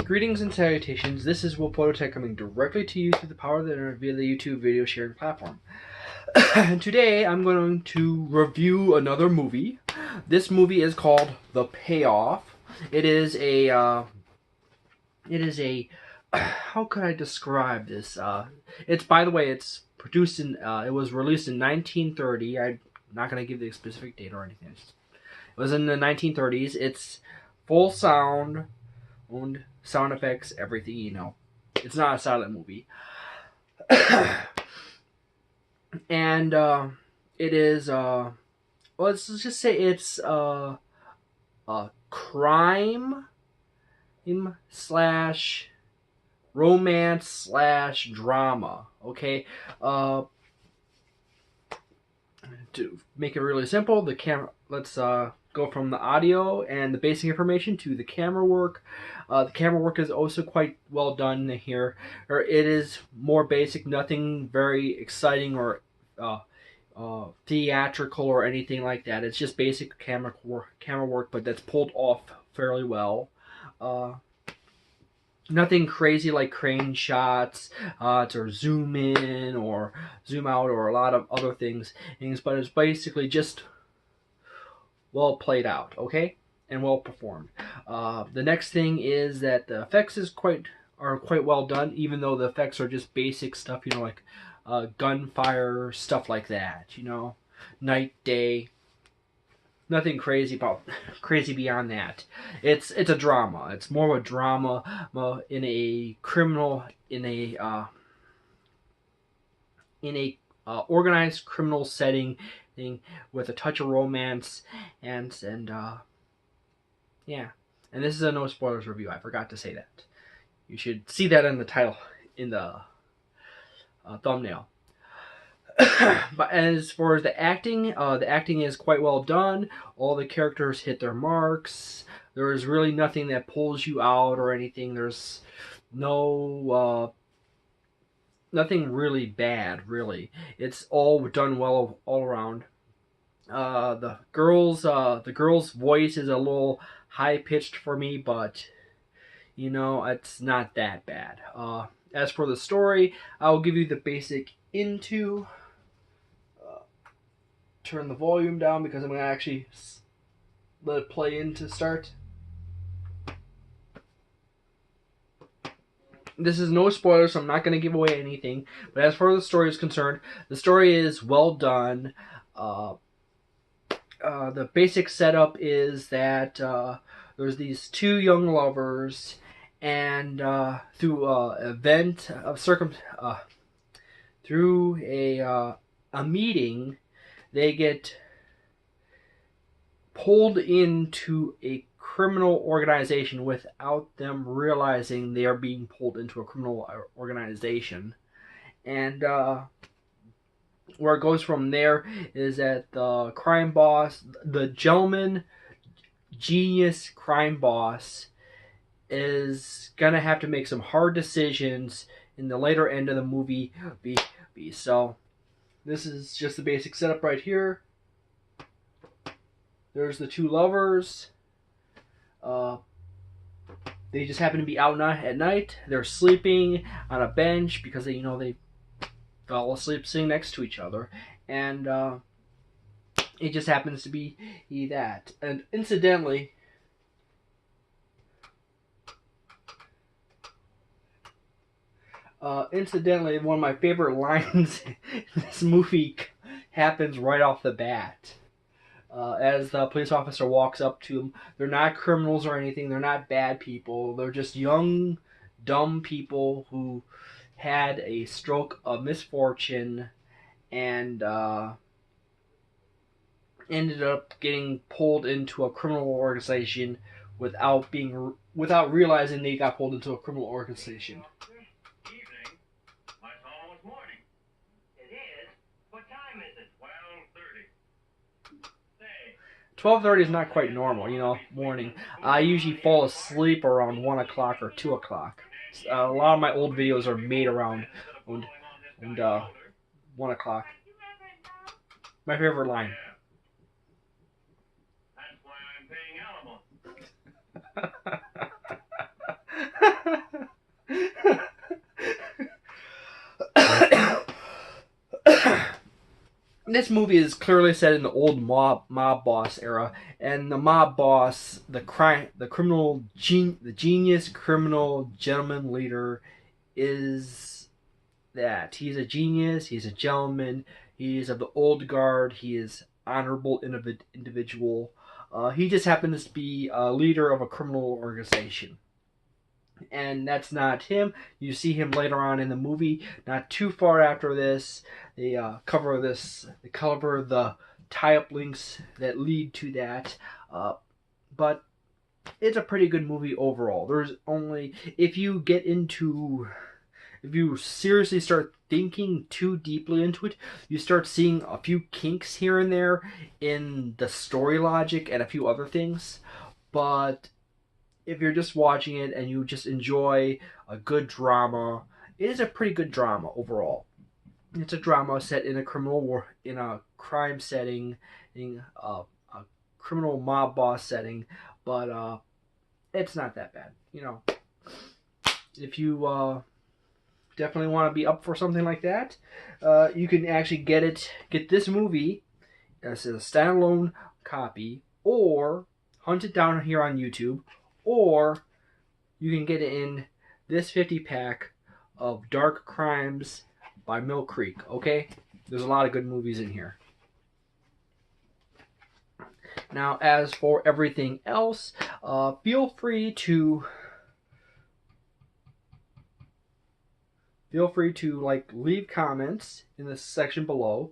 Greetings and salutations. This is Will Prototech coming directly to you through the power of the internet via the YouTube video sharing platform. And today I'm going to review another movie. This movie is called The Payoff. It is a how could I describe this? It's, by the way, it's produced in it was released in 1930. I'm not going to give the specific date or anything. It was in the 1930s. It's full sound, owned sound effects, everything, you know. It's not a silent movie. And it is let's just say it's a crime slash romance slash drama. Okay, to make it really simple, the camera. Let's go from the audio and the basic information to the camera work. The camera work is also quite well done here. It is more basic, nothing very exciting or theatrical or anything like that. It's just basic camera work, but that's pulled off fairly well. Nothing crazy like crane shots to zoom in or zoom out or a lot of other things, but it's basically just well played out, okay, and well performed. The next thing is that the effects are quite well done, even though the effects are just basic stuff, you know, like gunfire, stuff like that, you know, night, day. Nothing crazy beyond that. It's a drama. It's more of a drama in a organized criminal setting with a touch of romance and yeah. And this is a no spoilers review. I forgot to say that. You should see that in the title, in the thumbnail. But as for the acting is quite well done. All the characters hit their marks. There is really nothing that pulls you out or anything. There's no nothing really bad, really. It's all done well all around. The girl's voice is a little high pitched for me, but you know, it's not that bad. As for the story, I'll give you the basic into. Turn the volume down because I'm going to actually let it play in to start. This is no spoilers, so I'm not going to give away anything. But as far as the story is concerned, the story is well done. The basic setup is that there's these two young lovers, and through event of through a meeting, they get pulled into a criminal organization without them realizing they are being pulled into a criminal organization. And where it goes from there is that the crime boss, the gentleman genius crime boss, is gonna have to make some hard decisions in the later end of the movie. So this is just the basic setup right here. There's the two lovers. They just happen to be out at night. They're sleeping on a bench because they fell asleep sitting next to each other. And it just happens to be that. And incidentally, one of my favorite lines in this movie happens right off the bat. As the police officer walks up to them, they're not criminals or anything. They're not bad people. They're just young, dumb people who had a stroke of misfortune and ended up getting pulled into a criminal organization without realizing they got pulled into a criminal organization. 12:30 is not quite normal, you know, morning. I usually fall asleep around 1 o'clock or 2 o'clock. A lot of my old videos are made around 1 o'clock. My favorite line. That's why I'm paying alimony. this movie is clearly set in the old mob boss era, and the mob boss, the genius criminal gentleman leader, is that he's a genius, he's a gentleman, he's of the old guard, he is honorable individual. He just happens to be a leader of a criminal organization. And that's not him. You see him later on in the movie. Not too far after this, they cover the tie-up links that lead to that. But it's a pretty good movie overall. There's only, if you seriously start thinking too deeply into it, you start seeing a few kinks here and there in the story logic and a few other things. But if you're just watching it and you just enjoy a good drama, it is a pretty good drama overall. It's a drama set in a crime setting, in a criminal mob boss setting, but it's not that bad. You know, if you definitely want to be up for something like that, you can actually get this movie as a standalone copy, or hunt it down here on YouTube, or you can get it in this 50-pack of Dark Crimes by Mill Creek, okay? There's a lot of good movies in here. Now, as for everything else, feel free to leave comments in the section below.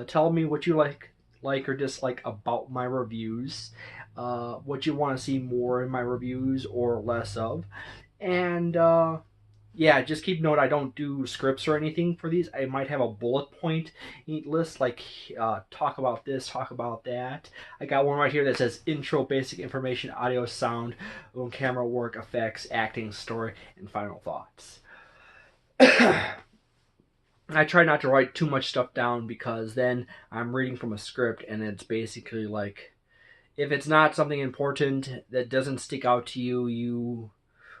Tell me what you like or dislike about my reviews. What you want to see more in my reviews or less of. And yeah, just keep note, I don't do scripts or anything for these. I might have a bullet point list, like talk about this, talk about that. I got one right here that says intro, basic information, audio, sound, camera work, effects, acting, story, and final thoughts. I try not to write too much stuff down, because then I'm reading from a script and it's basically like, if it's not something important that doesn't stick out to you, you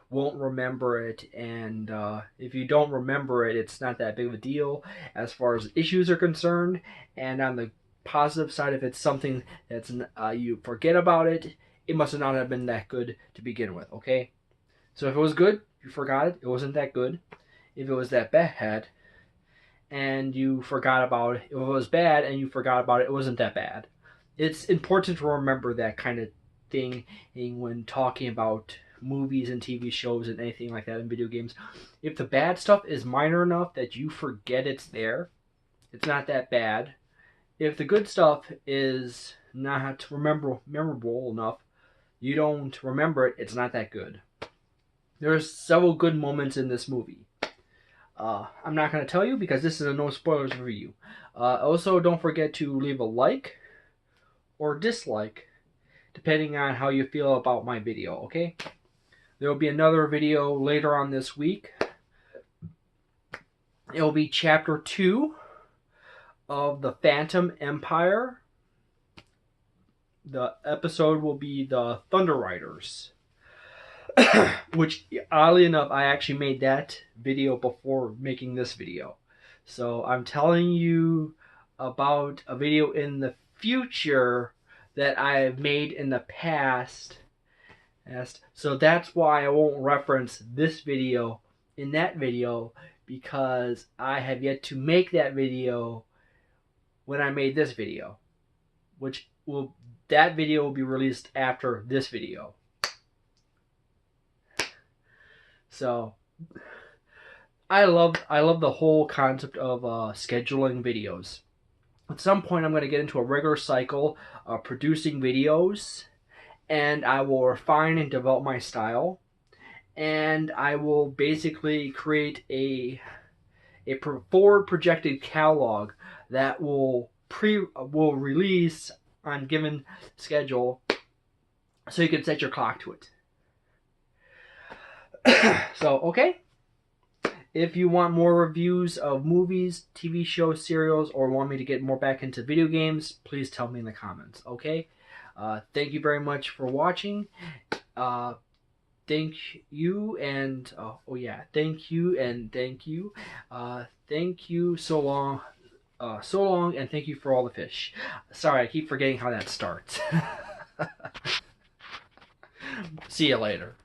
won't remember it. And if you don't remember it, it's not that big of a deal as far as issues are concerned. And on the positive side, if it's something that's you forget about it, it must not have been that good to begin with, okay? So if it was good, you forgot it, it wasn't that good. If it was that bad and you forgot about it, if it was bad and you forgot about it, it wasn't that bad. It's important to remember that kind of thing when talking about movies and TV shows and anything like that in video games. If the bad stuff is minor enough that you forget it's there, it's not that bad. If the good stuff is not memorable enough, you don't remember it, it's not that good. There's several good moments in this movie. I'm not going to tell you because this is a no spoilers review. Also, don't forget to leave a like or dislike depending on how you feel about my video, okay? There will be another video later on this week. It will be chapter 2 of The Phantom Empire. The episode will be The Thunder Riders. Which, oddly enough, I actually made that video before making this video. So I'm telling you about a video in the future that I've made in the past. So that's why I won't reference this video in that video, because I have yet to make that video when I made this video. That video will be released after this video. So I love the whole concept of scheduling videos. At some point I'm going to get into a regular cycle of producing videos, and I will refine and develop my style, and I will basically create a forward projected catalog that will release on given schedule, so you can set your clock to it. So, okay, if you want more reviews of movies, TV shows, serials, or want me to get more back into video games, please tell me in the comments, okay? Thank you very much for watching. Thank you, and thank you, and thank you. Thank you so long. So long, and thank you for all the fish. Sorry, I keep forgetting how that starts. See you later.